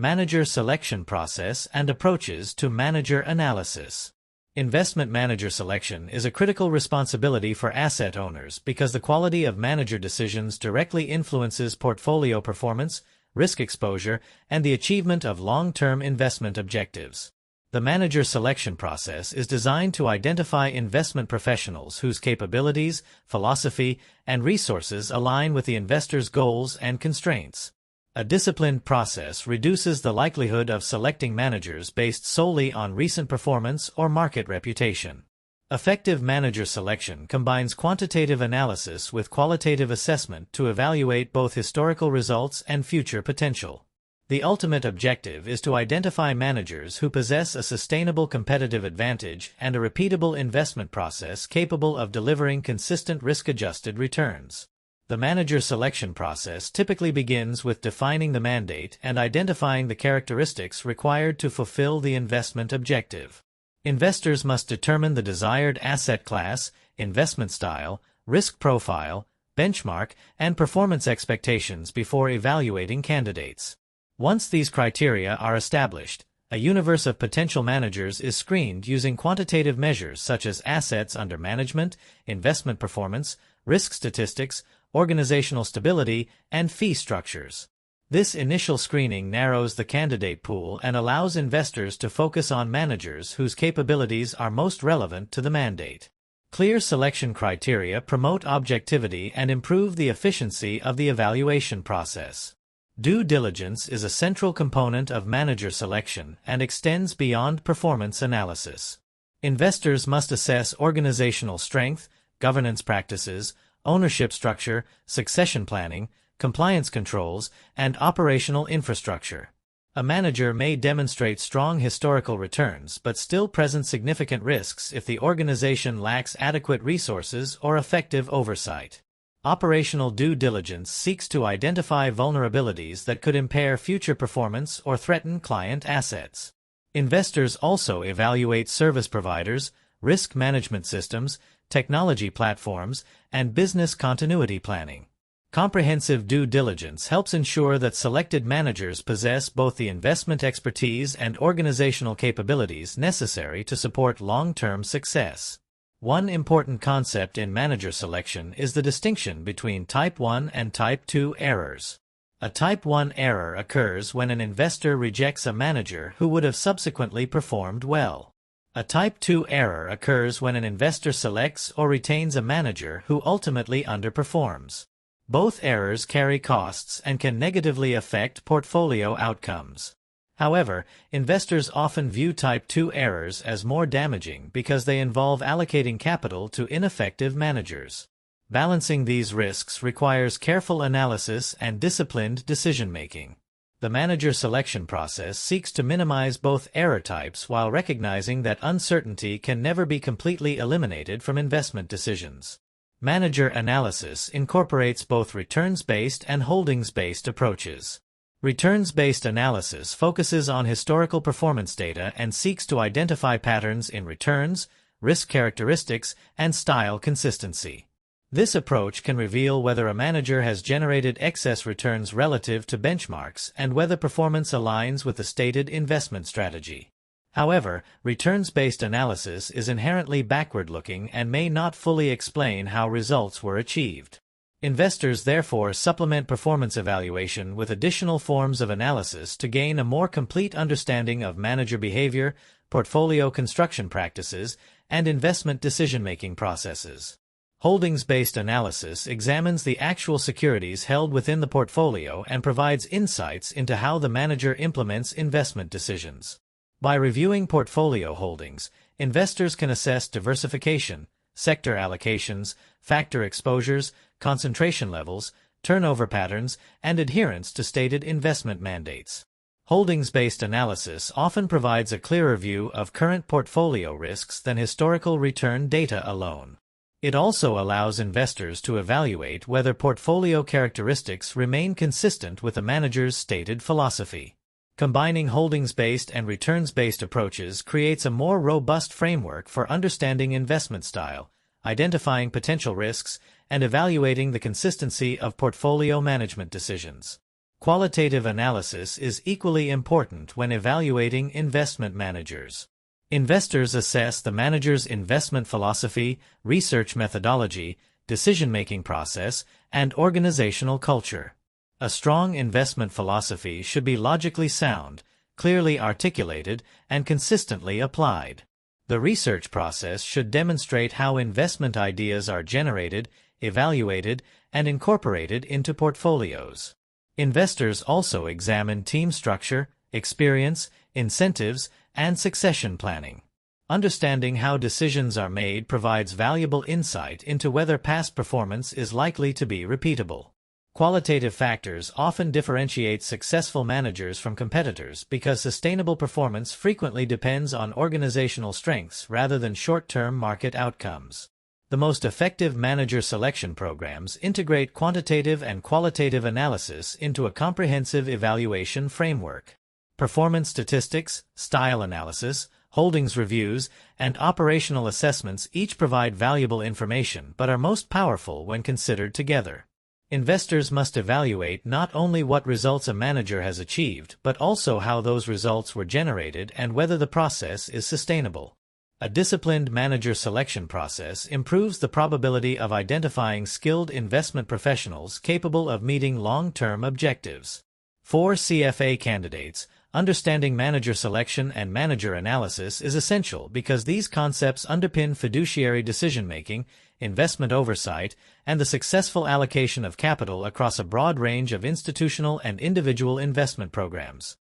Manager selection process and approaches to manager analysis. Investment manager selection is a critical responsibility for asset owners because the quality of manager decisions directly influences portfolio performance, risk exposure, and the achievement of long-term investment objectives. The manager selection process is designed to identify investment professionals whose capabilities, philosophy, and resources align with the investor's goals and constraints. A disciplined process reduces the likelihood of selecting managers based solely on recent performance or market reputation. Effective manager selection combines quantitative analysis with qualitative assessment to evaluate both historical results and future potential. The ultimate objective is to identify managers who possess a sustainable competitive advantage and a repeatable investment process capable of delivering consistent risk-adjusted returns. The manager selection process typically begins with defining the mandate and identifying the characteristics required to fulfill the investment objective. Investors must determine the desired asset class, investment style, risk profile, benchmark, and performance expectations before evaluating candidates. Once these criteria are established, a universe of potential managers is screened using quantitative measures such as assets under management, investment performance, risk statistics, organizational stability, and fee structures. This initial screening narrows the candidate pool and allows investors to focus on managers whose capabilities are most relevant to the mandate. Clear selection criteria promote objectivity and improve the efficiency of the evaluation process. Due diligence is a central component of manager selection and extends beyond performance analysis. Investors must assess organizational strength, governance practices, ownership structure, succession planning, compliance controls, and operational infrastructure. A manager may demonstrate strong historical returns but still present significant risks if the organization lacks adequate resources or effective oversight. Operational due diligence seeks to identify vulnerabilities that could impair future performance or threaten client assets. Investors also evaluate service providers, risk management systems, technology platforms, and business continuity planning. Comprehensive due diligence helps ensure that selected managers possess both the investment expertise and organizational capabilities necessary to support long-term success. One important concept in manager selection is the distinction between Type 1 and Type 2 errors. A Type 1 error occurs when an investor rejects a manager who would have subsequently performed well. A Type 2 error occurs when an investor selects or retains a manager who ultimately underperforms. Both errors carry costs and can negatively affect portfolio outcomes. However, investors often view Type 2 errors as more damaging because they involve allocating capital to ineffective managers. Balancing these risks requires careful analysis and disciplined decision-making. The manager selection process seeks to minimize both error types while recognizing that uncertainty can never be completely eliminated from investment decisions. Manager analysis incorporates both returns-based and holdings-based approaches. Returns-based analysis focuses on historical performance data and seeks to identify patterns in returns, risk characteristics, and style consistency. This approach can reveal whether a manager has generated excess returns relative to benchmarks and whether performance aligns with the stated investment strategy. However, returns-based analysis is inherently backward-looking and may not fully explain how results were achieved. Investors therefore supplement performance evaluation with additional forms of analysis to gain a more complete understanding of manager behavior, portfolio construction practices, and investment decision-making processes. Holdings-based analysis examines the actual securities held within the portfolio and provides insights into how the manager implements investment decisions. By reviewing portfolio holdings, investors can assess diversification, sector allocations, factor exposures, concentration levels, turnover patterns, and adherence to stated investment mandates. Holdings-based analysis often provides a clearer view of current portfolio risks than historical return data alone. It also allows investors to evaluate whether portfolio characteristics remain consistent with the manager's stated philosophy. Combining holdings-based and returns-based approaches creates a more robust framework for understanding investment style, identifying potential risks, and evaluating the consistency of portfolio management decisions. Qualitative analysis is equally important when evaluating investment managers. Investors assess the manager's investment philosophy, research methodology, decision-making process, and organizational culture. A strong investment philosophy should be logically sound, clearly articulated, and consistently applied. The research process should demonstrate how investment ideas are generated, evaluated, and incorporated into portfolios. Investors also examine team structure, experience, incentives, and succession planning. Understanding how decisions are made provides valuable insight into whether past performance is likely to be repeatable. Qualitative factors often differentiate successful managers from competitors because sustainable performance frequently depends on organizational strengths rather than short-term market outcomes. The most effective manager selection programs integrate quantitative and qualitative analysis into a comprehensive evaluation framework. Performance statistics, style analysis, holdings reviews, and operational assessments each provide valuable information but are most powerful when considered together. Investors must evaluate not only what results a manager has achieved, but also how those results were generated and whether the process is sustainable. A disciplined manager selection process improves the probability of identifying skilled investment professionals capable of meeting long-term objectives. For CFA candidates, understanding manager selection and manager analysis is essential because these concepts underpin fiduciary decision-making, investment oversight, and the successful allocation of capital across a broad range of institutional and individual investment programs.